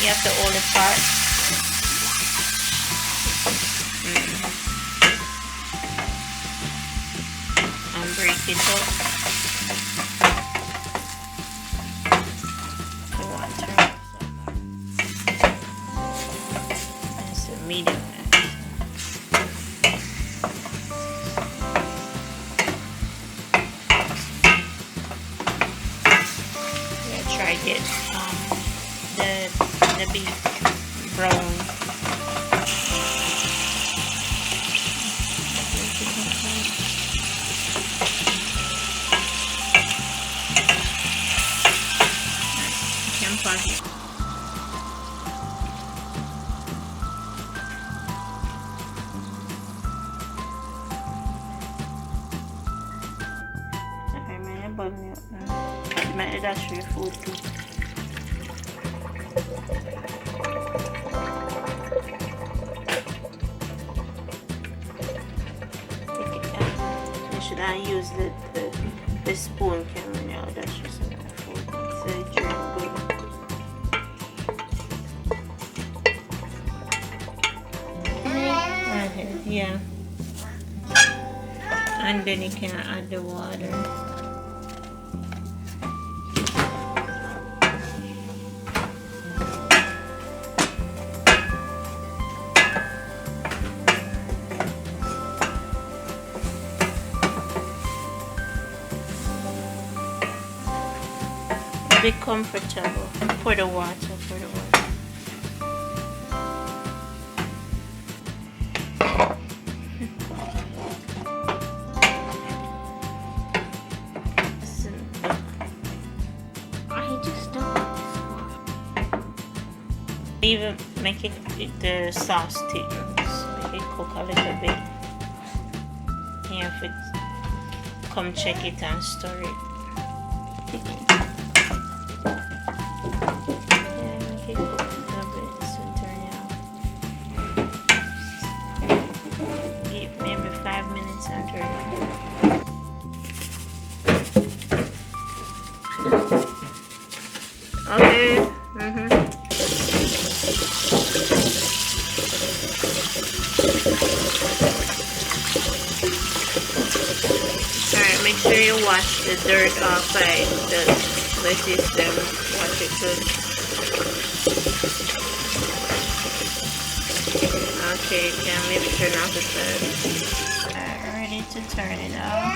You have to hold it apart. And break it up. You want to turn it some. It's a medium. Try to get the beef brown. That's your food too. You should not use the spoon camera now. That's just enough food. So it's good. Yeah. And then you can add the water. Be comfortable. Pour the water. I just don't want this one. Even make it the sauce thick. Make it cook a little bit. Yeah, if it come check it and stir it. Okay. Alright, make sure you wash the dirt off the system. Wash it good. Okay, you can maybe turn off the fan. Alright, ready to turn it off.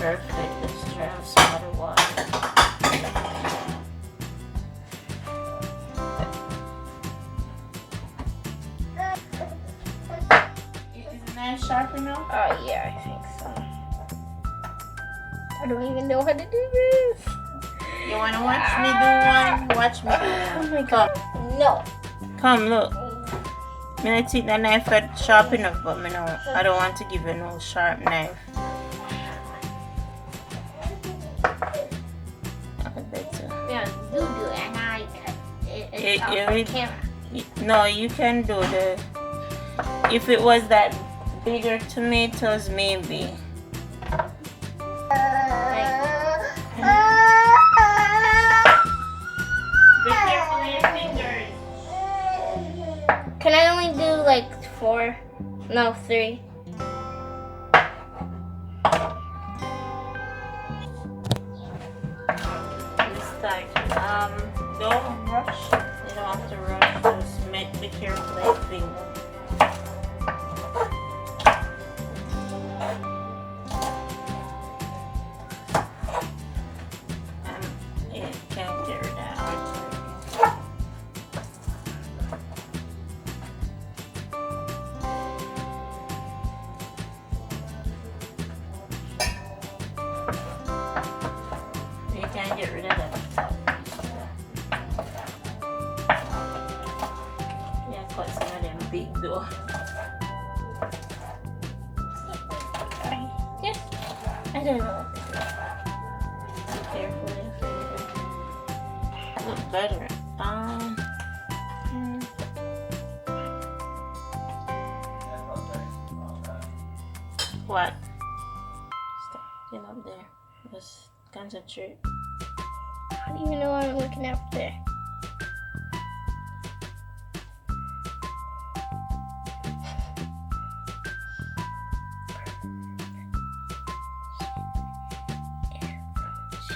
Perfect. Let's try out some other water. Isn't that sharp enough? Oh yeah, I think so. I don't even know how to do this. You wanna watch me do one? Watch me do one. Oh my god. No. Come look. I think the knife is sharp enough, but I don't want to give you no sharp knife. Yeah, you do it and I cut it off the camera. No, you can do the. If it was that bigger tomatoes, maybe. Be careful with your fingers. Can I only do like 4? No, 3. Don't rush. You don't have to rush. Just be careful with your finger. Yeah, can't get rid of that. You can't get rid of that. Cut some of them big though. Yes. I don't know. Be careful with your finger. Look better. what? Stop. Get up there. Just concentrate. How do you know I'm looking up there?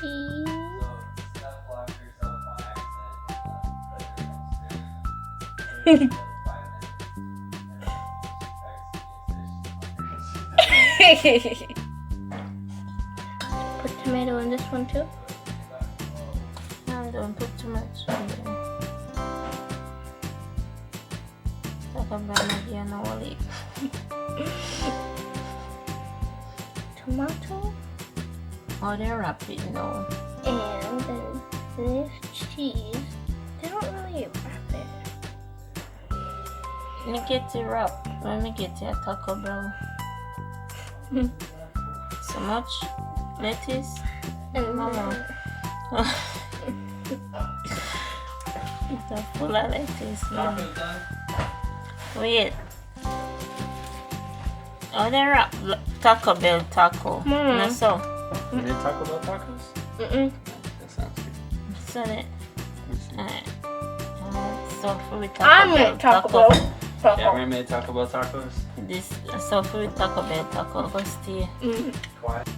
Cheese. Put tomato in this one too. No, don't put too much in there. Talk about again, olive. Tomato. Oh, they're wrapping now. And then this cheese. They don't really wrap it. Let me get it wrap. Let me get it a Taco Bell. So much lettuce. And Mama. It's full of lettuce, man. Wait. Oh, they wrap Taco Bell taco. No, so. You made Taco Bell tacos? That sounds good. So that. So for Taco I Bell made Taco Bell. Yeah, we made Taco Bell tacos. This so for Taco Bell taco. Go stay. Quiet.